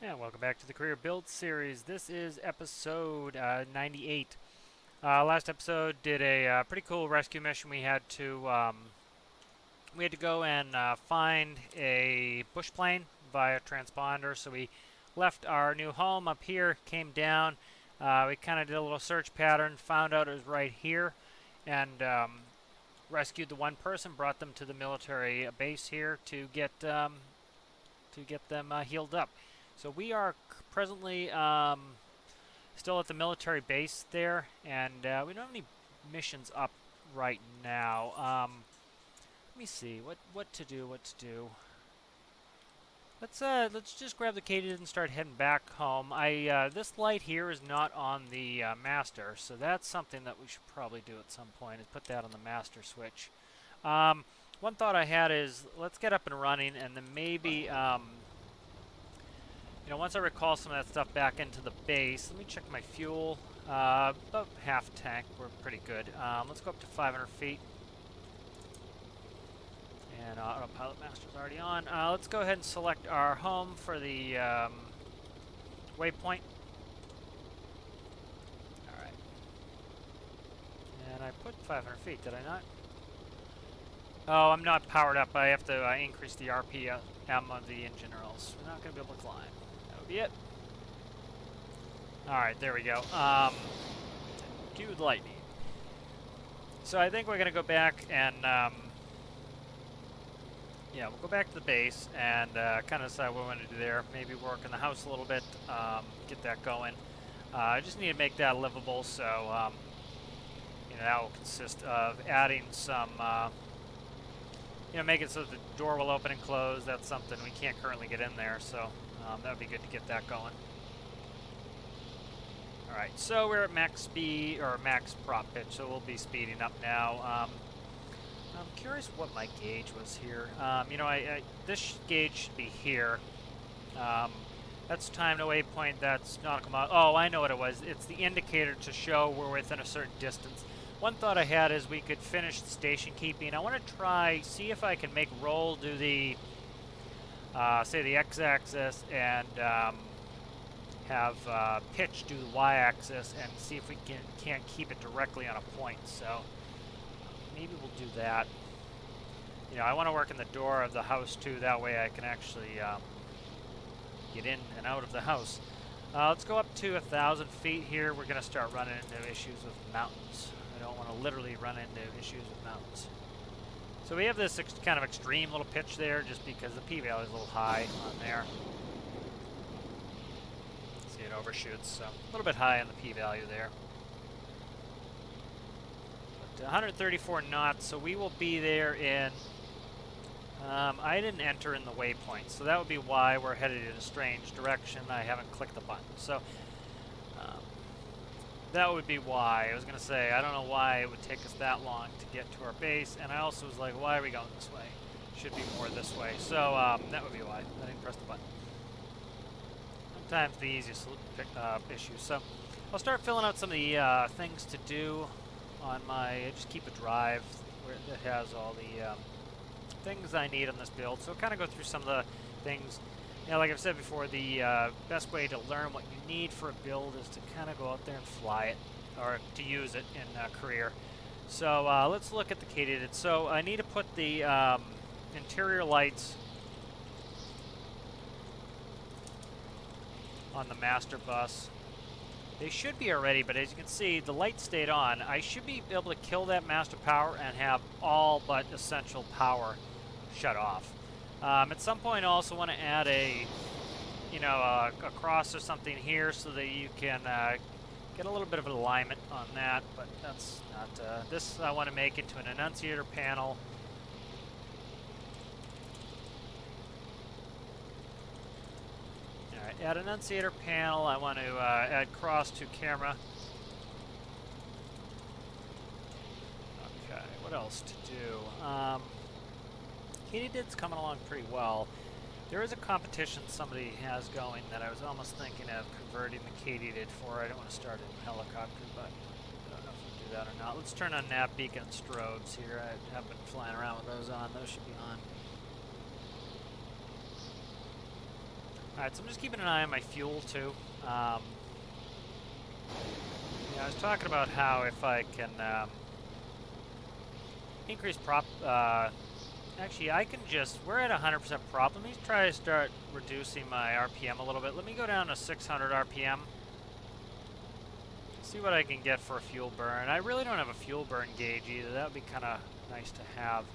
And welcome back to the Career Build series. This is episode 98. Last episode did a pretty cool rescue mission. We had to go and find a bush plane via transponder. So we left our new home up here, came down. We kind of did a little search pattern, found out it was right here, and rescued the one person, brought them to the military base here to get them healed up. So we are presently still at the military base there, and we don't have any missions up right now. Let me see what to do. Let's just grab the Katydid and start heading back home. This light here is not on the master, so that's something that we should probably do at some point. Is put that on the master switch. One thought I had is let's get up and running, and then maybe once I recall some of that stuff back into the base, let me check my fuel. About half tank, we're pretty good. Let's go up to 500 feet. And autopilot master's already on. Let's go ahead and select our home for the waypoint. Alright. And I put 500 feet, did I not? Oh, I'm not powered up. I have to increase the RPM of the engine, or else we're not going to be able to climb. That would be it. Alright, there we go. Cue the lightning. So I think we're going to go back and, we'll go back to the base and kind of decide what we want to do there. Maybe work in the house a little bit, get that going. I just need to make that livable, so, that will consist of adding some, make it so the door will open and close. That's something we can't currently get in there, so that would be good to get that going. Alright, so we're at max speed, or max prop pitch, so we'll be speeding up now. I'm curious what my gauge was here. This gauge should be here. That's time to waypoint, that's nautical mile. Oh, I know what it was. It's the indicator to show we're within a certain distance. One thought I had is we could finish the station keeping. I want to see if I can make roll do the, say the x-axis, and have pitch do the y-axis, and see if we can't keep it directly on a point. So maybe we'll do that. I want to work in the door of the house too. That way I can actually get in and out of the house. Let's go up to 1,000 feet here. We're going to start running into issues with mountains. I don't want to literally run into issues with mountains. So we have this kind of extreme little pitch there just because the p-value is a little high on there. See, it overshoots, so a little bit high on the p-value there. But 134 knots, so we will be there in... I didn't enter in the waypoint, so that would be why we're headed in a strange direction. I haven't clicked the button, so that would be why. I was going to say, I don't know why it would take us that long to get to our base, and I also was like, why are we going this way? Should be more this way. So that would be why. I didn't press the button. Sometimes the easiest issue. So I'll start filling out some of the things to do on my, just keep a drive that has all the things I need on this build. So I'll kind of go through some of the things. Like I've said before, the best way to learn what you need for a build is to kind of go out there and fly it, or to use it in career. So let's look at the Katydid. So I need to put the interior lights on the master bus. They should be already, but as you can see, the light stayed on. I should be able to kill that master power and have all but essential power shut off. At some point, I also want to add a cross or something here so that you can get a little bit of alignment on that, but that's not... this I want to make into an annunciator panel. Alright, add annunciator panel. I want to add cross to camera. Okay, what else to do? Katydid's coming along pretty well. There is a competition somebody has going that I was almost thinking of converting the Katydid for. I don't want to start it in helicopter, but I don't know if we'll do that or not. Let's turn on nav beacon and strobes here. I have been flying around with those on. Those should be on. Alright, so I'm just keeping an eye on my fuel too. Yeah, I was talking about how if I can increase prop... actually, I can just... We're at 100% prop. Let me try to start reducing my RPM a little bit. Let me go down to 600 RPM. See what I can get for a fuel burn. I really don't have a fuel burn gauge either. That would be kind of nice to have.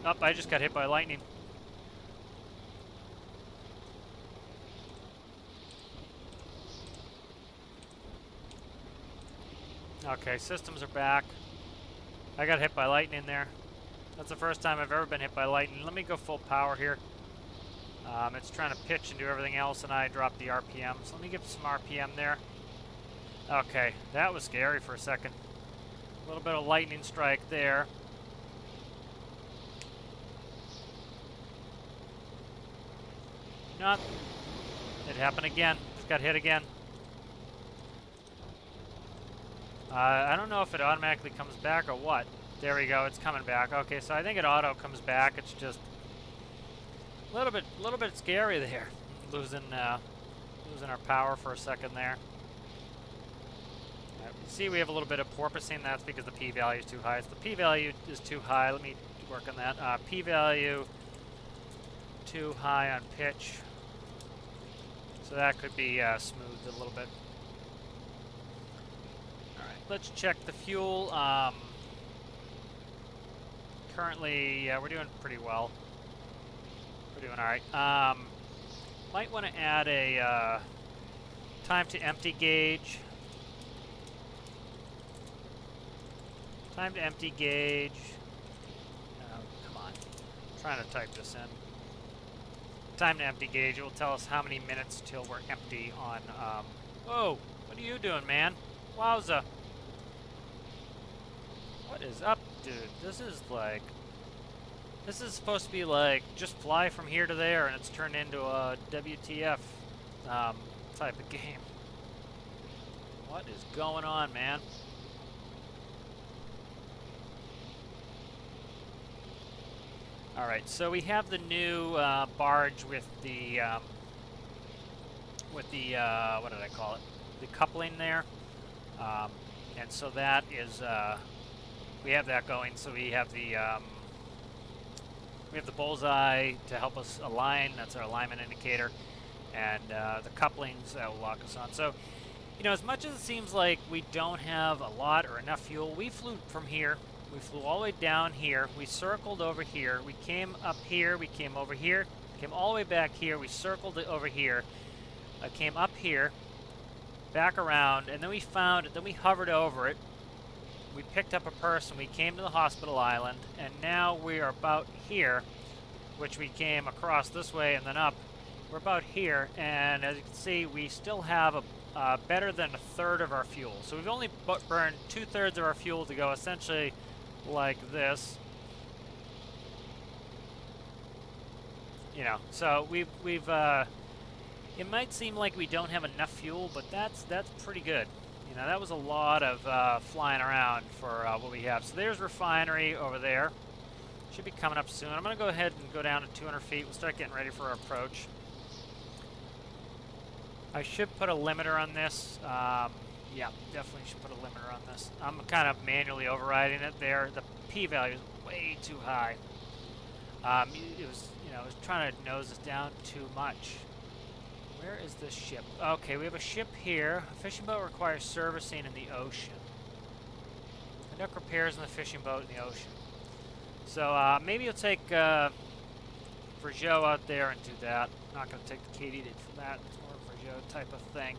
Oh, I just got hit by lightning. Okay, systems are back. I got hit by lightning there. That's the first time I've ever been hit by lightning. Let me go full power here. It's trying to pitch and do everything else, and I dropped the RPM. So let me get some RPM there. Okay, that was scary for a second. A little bit of lightning strike there. Not. It happened again. Just got hit again. I don't know if it automatically comes back or what. There we go. It's coming back. Okay, so I think it auto comes back. It's just a little bit scary there. Losing our power for a second there. You see, we have a little bit of porpoising. That's because the p-value is too high. So the p-value is too high. Let me work on that. P-value too high on pitch. So that could be smoothed a little bit. Let's check the fuel. Currently, we're doing pretty well. We're doing all right. Might want to add a time to empty gauge. Time to empty gauge. Come on. I'm trying to type this in. Time to empty gauge. It will tell us how many minutes till we're empty on... Whoa! What are you doing, man? Wowza! What is up, dude? This is like... This is supposed to be like, just fly from here to there, and it's turned into a WTF type of game. What is going on, man? Alright, so we have the new barge with the what did I call it? The coupling there. And so that is, we have that going, so we have the bullseye to help us align. That's our alignment indicator, and the couplings that will lock us on. So, you know, as much as it seems like we don't have a lot or enough fuel, we flew from here. We flew all the way down here. We circled over here. We came up here. We came over here. Came all the way back here. We circled it over here. Came up here, back around, and then we found it. Then we hovered over it. We picked up a person. We came to the hospital island, and now we are about here, which we came across this way and then up. We're about here, and as you can see, we still have a better than a third of our fuel. So we've only burned 2/3 of our fuel to go essentially like this. You know, so we've it might seem like we don't have enough fuel, but that's pretty good. You know, that was a lot of flying around for what we have. So there's refinery over there. Should be coming up soon. I'm going to go ahead and go down to 200 feet. We'll start getting ready for our approach. I should put a limiter on this. Yeah, definitely should put a limiter on this. I'm kind of manually overriding it there. The p-value is way too high. It was, you know, it was trying to nose us down too much. Where is this ship? Okay, we have a ship here. A fishing boat requires servicing in the ocean. Conduct repairs in the fishing boat in the ocean. So maybe you'll take Brizo out there and do that. I'm not going to take the Katydid for that. It's more Brizo type of thing.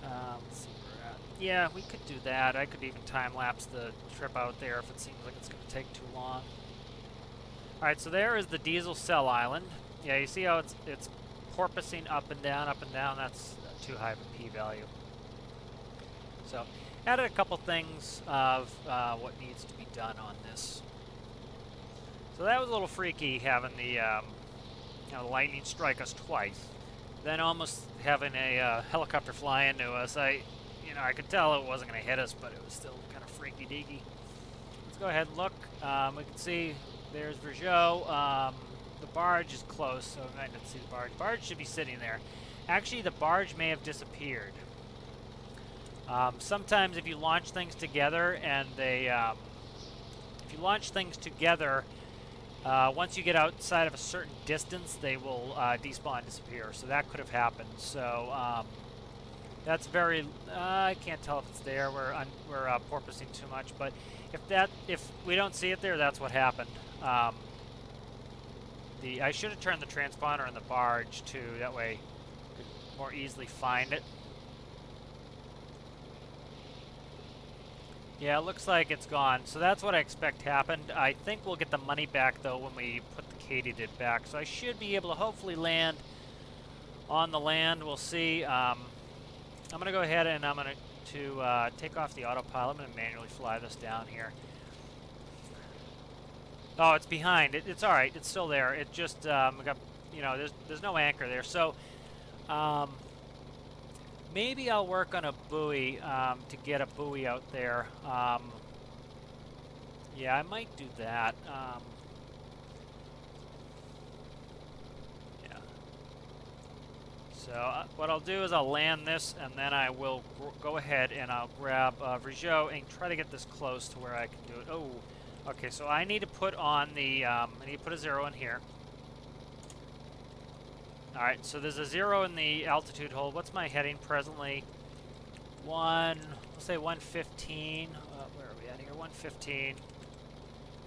Let's see where we're at. Yeah, we could do that. I could even time-lapse the trip out there if it seems like it's going to take too long. Alright, so there is the diesel cell island. Yeah, you see how it's porpoising up and down, that's too high of a p-value. So, added a couple things of what needs to be done on this. So that was a little freaky, having the you know, lightning strike us twice, then almost having a helicopter fly into us. I could tell it wasn't going to hit us, but it was still kind of freaky-deaky. Let's go ahead and look. We can see there's Brizo. the barge is close, so we might not see the barge. Barge should be sitting there. Actually, the barge may have disappeared. Sometimes if you launch things together and they, if you launch things together, once you get outside of a certain distance, they will despawn and disappear. So that could have happened. So that's very. I can't tell if it's there. We're porpoising too much, but if we don't see it there, that's what happened. I should have turned the transponder in the barge too. That way, we could more easily find it. Yeah, it looks like it's gone. So that's what I expect happened. I think we'll get the money back, though, when we put the Katydid back. So I should be able to hopefully land on the land. We'll see. I'm going to go ahead and I'm going to take off the autopilot. I'm going to manually fly this down here. Oh, it's behind. It's all right. It's still there. It just, we got, you know, there's no anchor there. So maybe I'll work on a buoy to get a buoy out there. Yeah, I might do that. Yeah. So what I'll do is I'll land this, and then I will go ahead and I'll grab Brizo and try to get this close to where I can do it. Oh, okay. So I need to put on the. I need to put a 0 in here. Alright, so there's a 0 in the altitude hold. What's my heading presently? Let's say 115. Where are we at here? 115.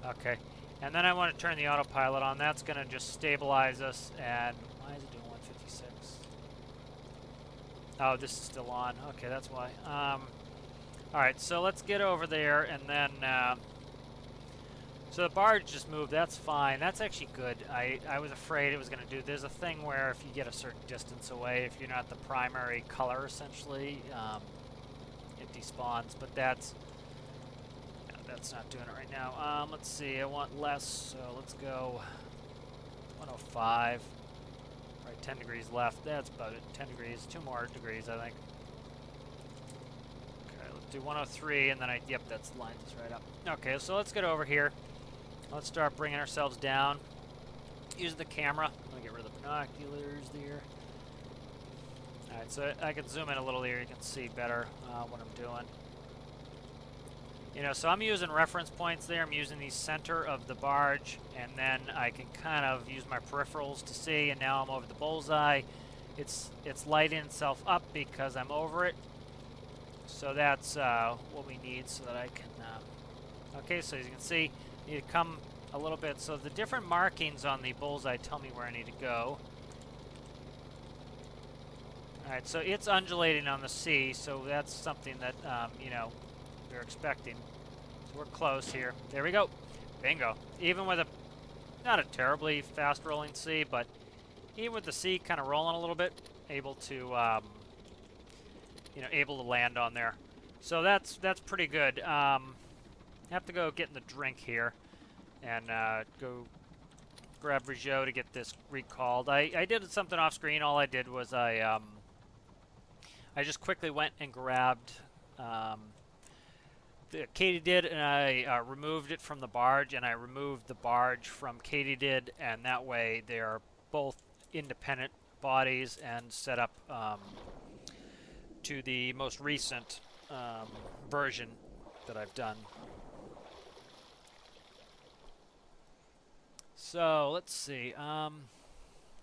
Okay. And then I want to turn the autopilot on. That's going to just stabilize us. And why is it doing 156? Oh, this is still on. Okay, that's why. Alright, so let's get over there and then... So the barge just moved. That's fine. That's actually good. I was afraid it was going to do... There's a thing where if you get a certain distance away, if you're not the primary color, essentially, it despawns. But that's not doing it right now. Let's see. I want less, so let's go 105. Right, 10 degrees left. That's about it. 10 degrees. 2 more degrees, I think. Okay, let's do 103, and then yep, that's lines us right up. Okay, so let's get over here. Let's start bringing ourselves down. Use the camera. I'm going to get rid of the binoculars there. Alright, so I can zoom in a little here. You can see better what I'm doing. You know, so I'm using reference points there. I'm using the center of the barge, and then I can kind of use my peripherals to see, and now I'm over the bullseye. It's lighting itself up because I'm over it. So that's what we need so that I can... okay, so as you can see, I need to come a little bit. So the different markings on the bullseye tell me where I need to go. Alright, so it's undulating on the sea, so that's something that, you know, we're expecting. So we're close here. There we go. Bingo. Even with not a terribly fast rolling sea, but even with the sea kind of rolling a little bit, able to, you know, able to land on there. So that's pretty good. I have to go get in the drink here and go grab Brizo to get this recalled. I did something off screen. All I did was I just quickly went and grabbed the Katydid, and I removed it from the barge, and I removed the barge from Katydid, and that way they are both independent bodies and set up to the most recent version that I've done. So let's see. I'm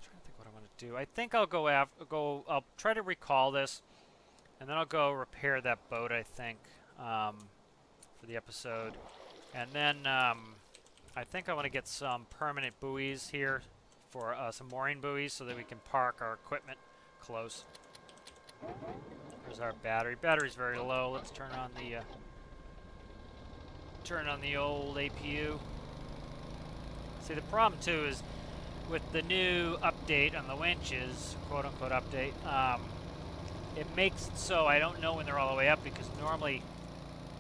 trying to think what I want to do. I think I'll I'll try to recall this, and then I'll go repair that boat, I think, for the episode. And then I think I want to get some permanent buoys here for some mooring buoys so that we can park our equipment close. There's our battery. Battery's very low. Let's turn on the old APU. See, the problem too is with the new update on the winches, quote-unquote update, it makes it so I don't know when they're all the way up, because normally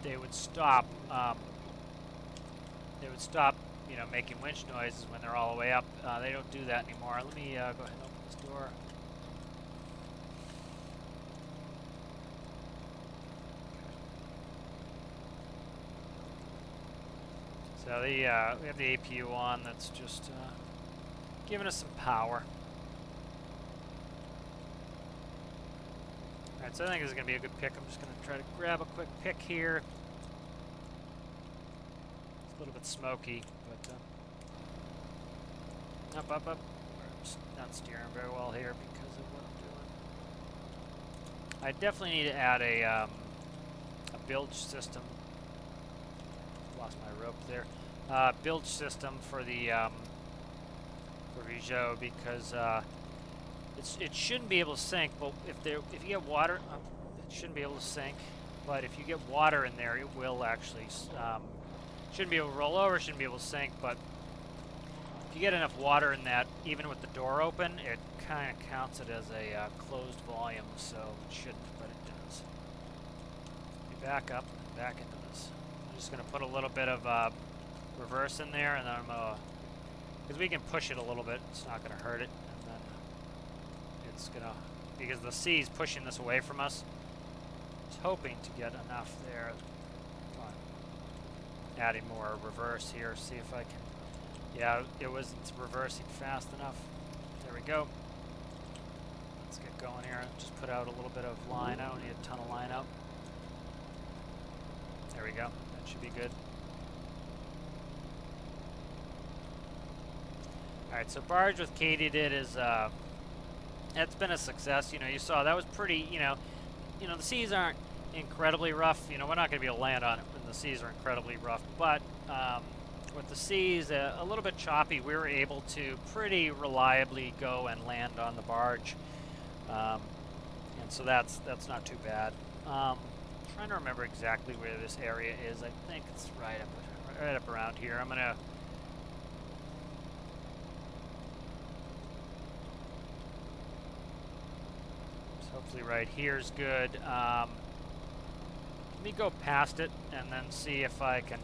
they would stop. You know, making winch noises when they're all the way up. They don't do that anymore. Let me go ahead and open this door. So we have the APU on. That's just giving us some power. Alright, so I think this is going to be a good pick. I'm just going to try to grab a quick pick here. It's a little bit smoky, but up. I'm just not steering very well here because of what I'm doing. I definitely need to add a bilge system. Lost my rope there. Bilge system for the for Brizo, because it shouldn't be able to sink. But if you get water, it shouldn't be able to sink. But if you get water in there, it will actually shouldn't be able to roll over. Shouldn't be able to sink. But if you get enough water in that, even with the door open, it kind of counts it as a closed volume. So it shouldn't, but it does. We back up and back into this. I'm just going to put a little bit of reverse in there, and then I'm because we can push it a little bit, it's not going to hurt it, and then it's going to, because the sea is pushing this away from us, I was hoping to get enough there. Adding more reverse here, see if I can, yeah, it wasn't reversing fast enough. There we go. Let's get going here. Just put out a little bit of line. I don't need a ton of line out. There we go. That should be good. Alright, so barge with Katydid is, it's been a success. You know, you saw that was pretty, you know, the seas aren't incredibly rough. You know, we're not going to be able to land on it when the seas are incredibly rough. But with the seas a little bit choppy, we were able to pretty reliably go and land on the barge. And so that's not too bad. Trying to remember exactly where this area is. I think it's right up around here. I'm gonna hopefully right here is good. Let me go past it and then see if I can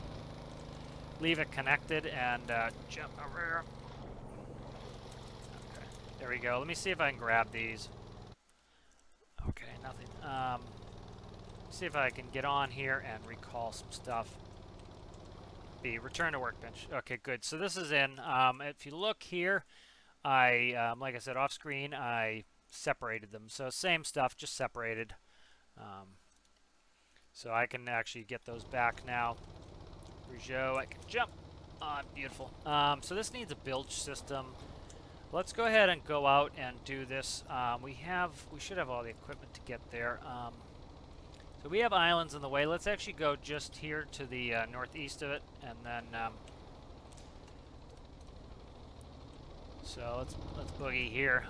leave it connected and jump over here. Okay, there we go. Let me see if I can grab these. Okay, nothing. See if I can get on here and recall some stuff. B, return to workbench. Okay, good. So this is in. If you look here, I, like I said, off screen, I separated them. So same stuff, just separated. So I can actually get those back now. Brizo, I can jump. Oh, beautiful. So this needs a bilge system. Let's go ahead and go out and do this. We should have all the equipment to get there. So we have islands in the way. Let's actually go just here to the northeast of it, and then so let's boogie here.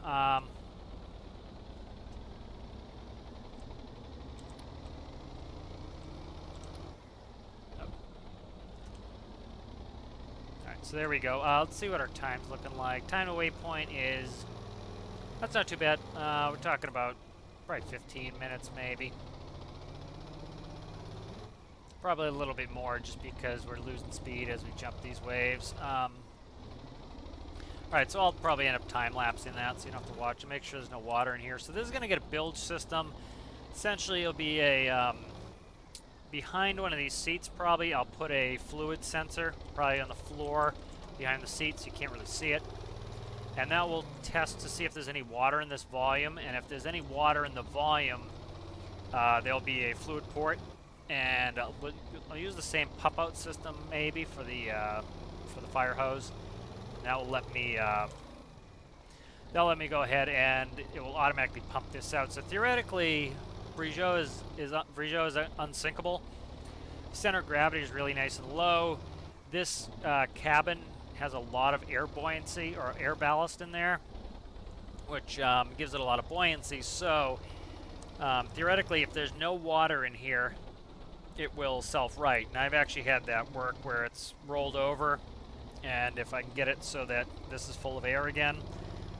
So there we go. Let's see what our time's looking like. Time to waypoint is, that's not too bad. We're talking about probably 15 minutes maybe. Probably a little bit more just because we're losing speed as we jump these waves. Alright, so I'll probably end up time-lapsing that so you don't have to watch it. Make sure there's no water in here. So this is going to get a bilge system. Essentially it'll be a, behind one of these seats probably, I'll put a fluid sensor, probably on the floor behind the seat so you can't really see it. And that will test to see if there's any water in this volume, and if there's any water in the volume, there'll be a fluid port. And I'll use the same pump-out system maybe for the fire hose. And that will let me, that'll let me go ahead and it will automatically pump this out. So theoretically, Brizo is unsinkable. Center of gravity is really nice and low. This cabin has a lot of air buoyancy or air ballast in there, which gives it a lot of buoyancy. So theoretically, if there's no water in here, it will self-right. And I've actually had that work where it's rolled over, and if I can get it so that this is full of air again,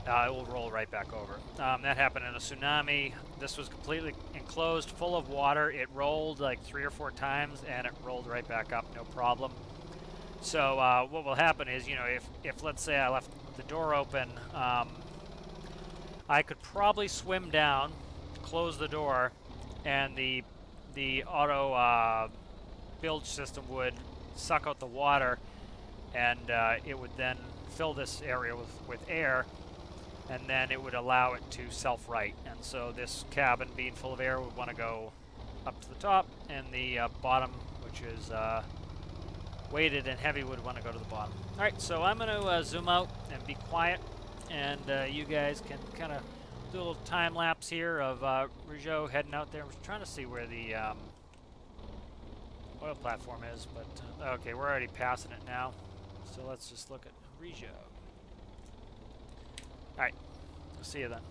it will roll right back over. That happened in a tsunami. This was completely enclosed, full of water. It rolled like 3 or 4 times, and it rolled right back up, no problem. So what will happen is, you know, if let's say I left the door open, I could probably swim down, close the door, and the auto bilge system would suck out the water, and it would then fill this area with air, and then it would allow it to self-right. And so this cabin, being full of air, would want to go up to the top, and the bottom, which is weighted and heavy, would want to go to the bottom. All right, so I'm going to zoom out and be quiet, and you guys can kind of do a little time lapse here of Brizo heading out there. I'm trying to see where the oil platform is, but okay, we're already passing it now. So let's just look at Brizo. All right, I'll see you then.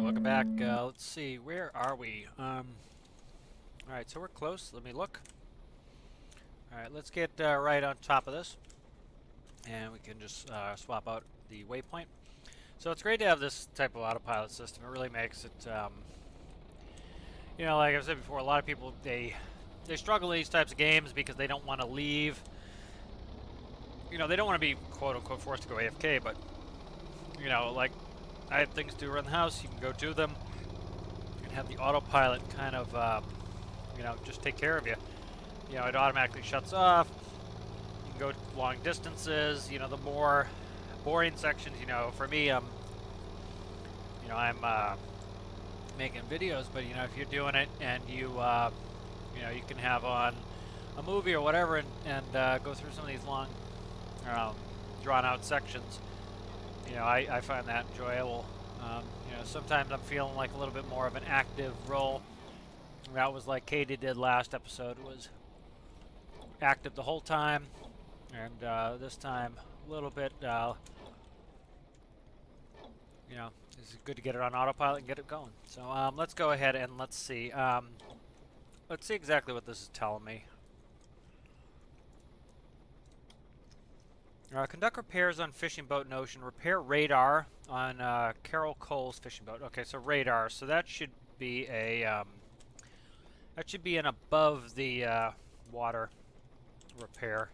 Welcome back. Let's see, where are we? Alright, so we're close. Let me look. Alright, let's get right on top of this. And we can just swap out the waypoint. So it's great to have this type of autopilot system. It really makes it, you know, like I said before, a lot of people, they struggle in these types of games because they don't want to leave. You know, they don't want to be, quote-unquote, forced to go AFK, but, you know, like, I have things to around the house, you can go do them, and have the autopilot kind of, you know, just take care of you. You know, it automatically shuts off, you can go long distances, you know, the more boring sections, you know, for me, you know, I'm making videos, but, you know, if you're doing it and you, you know, you can have on a movie or whatever and go through some of these long, drawn out sections. You know, I find that enjoyable. You know, sometimes I'm feeling like a little bit more of an active role. That was like Katydid did last episode, was active the whole time, and this time a little bit, you know, it's good to get it on autopilot and get it going. So let's go ahead and let's see exactly what this is telling me. Conduct repairs on fishing boat in ocean. Repair radar on Carol Cole's fishing boat. Okay, so radar. So that should be a that should be an above the water repair.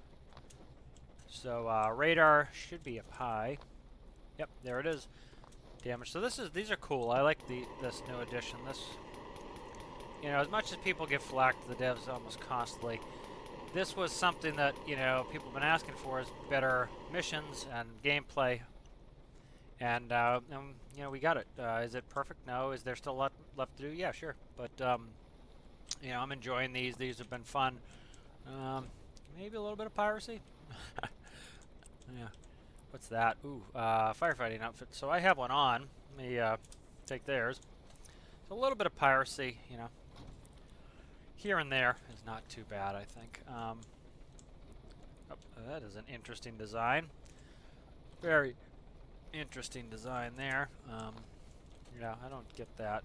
So radar should be up high. Yep, there it is. Damage. So these are cool. I like this new addition. This, you know, as much as people give flack to the devs almost constantly, this was something that, you know, people have been asking for, is better missions and gameplay. And you know, we got it. Is it perfect? No. Is there still a lot left to do? Yeah, sure. But, you know, I'm enjoying these. These have been fun. Maybe a little bit of piracy? Yeah. What's that? Ooh, firefighting outfit. So I have one on. Let me take theirs. So a little bit of piracy, you know, here and there is not too bad, I think. Oh, that is an interesting design. Very interesting design there. Yeah, I don't get that.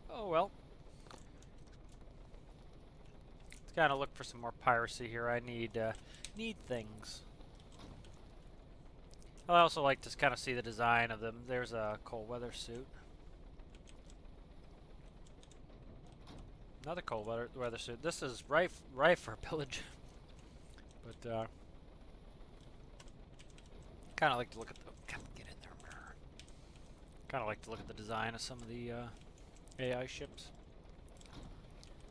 Oh well. Let's kind of look for some more piracy here. I need things. I also like to kind of see the design of them. There's a cold weather suit. Another cold weather suit. This is rife for pillage. But kind of like to look at the. Get in there. Kind of like to look at the design of some of the AI ships.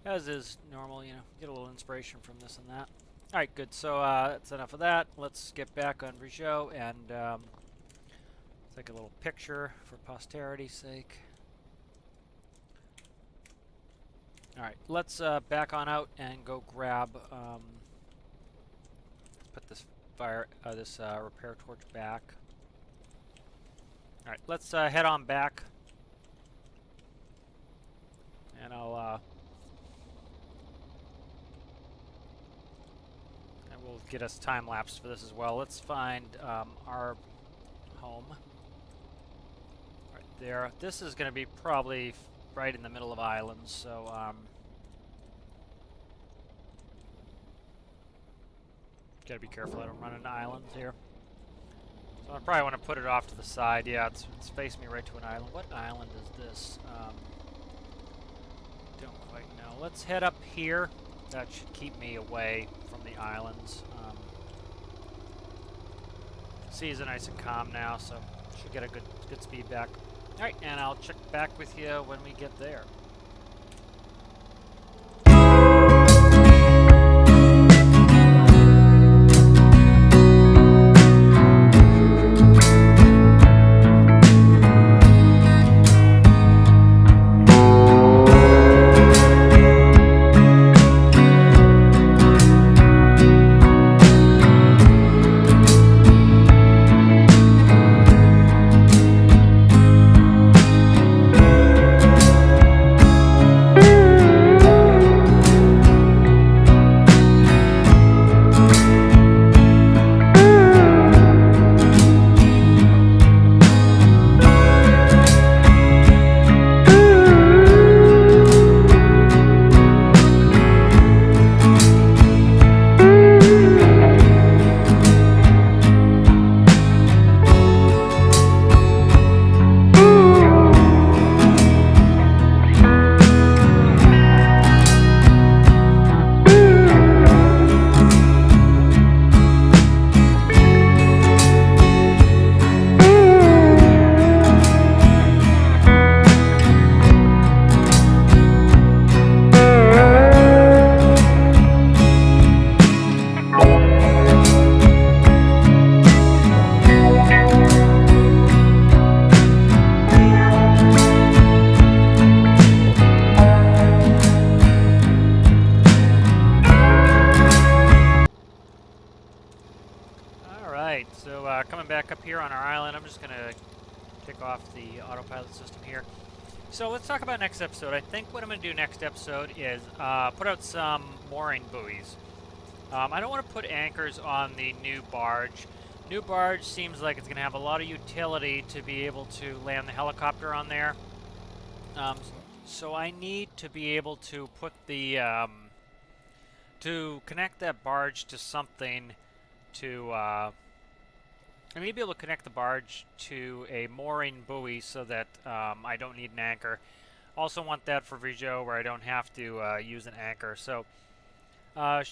as is normal, you know, get a little inspiration from this and that. All right, good. So that's enough of that. Let's get back on Brizo and take a little picture for posterity's sake. All right, let's back on out and go grab. Put this repair torch back. All right, let's head on back, and I will get us time lapse for this as well. Let's find our home right there. This is going to be probably right in the middle of islands, so gotta be careful I don't run into islands here. So I probably want to put it off to the side. Yeah, it's facing me right to an island. What island is this? Don't quite know. Let's head up here. That should keep me away from the islands. Seas are nice and calm now, so should get a good speed back. All right, and I'll check back with you when we get there. Coming back up here on our island, I'm just going to kick off the autopilot system here. So let's talk about next episode. I think what I'm going to do next episode is put out some mooring buoys. I don't want to put anchors on the new barge. New barge seems like it's going to have a lot of utility to be able to land the helicopter on there. So I need to be able to put the to connect that barge to something to I need to be able to connect the barge to a mooring buoy so that I don't need an anchor. Also want that for Brizo where I don't have to use an anchor. So I'm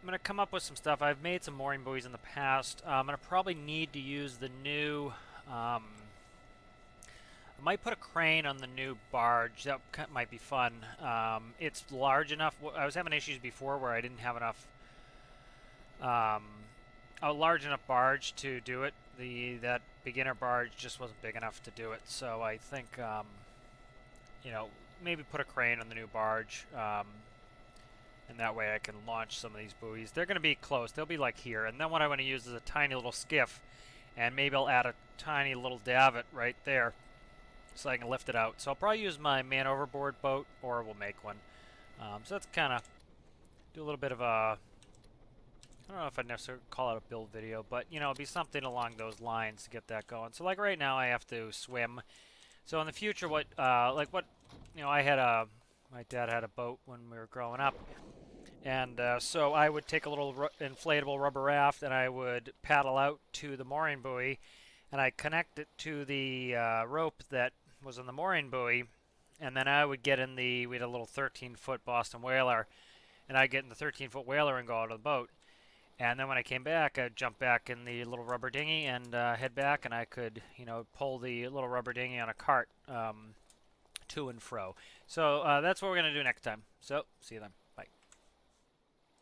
going to come up with some stuff. I've made some mooring buoys in the past. I'm going to probably need to use the new... I might put a crane on the new barge. That might be fun. It's large enough. I was having issues before where I didn't have enough... a large enough barge to do it. That beginner barge just wasn't big enough to do it. So I think, you know, maybe put a crane on the new barge, and that way I can launch some of these buoys. They're going to be close. They'll be like here. And then what I want to use is a tiny little skiff, and maybe I'll add a tiny little davit right there so I can lift it out. So I'll probably use my man overboard boat, or we'll make one. So that's kind of do a little bit of a... I don't know if I'd necessarily call it a build video, but, you know, it'd be something along those lines to get that going. So, like, right now I have to swim. So, in the future, you know, my dad had a boat when we were growing up. And so I would take a little inflatable rubber raft, and I would paddle out to the mooring buoy, and I'd connect it to the rope that was on the mooring buoy, and then I would get in we had a little 13-foot Boston whaler, and I'd get in the 13-foot whaler and go out of the boat. And then when I came back, I'd jump back in the little rubber dinghy and head back, and I could, you know, pull the little rubber dinghy on a cart to and fro. So that's what we're going to do next time. So, see you then.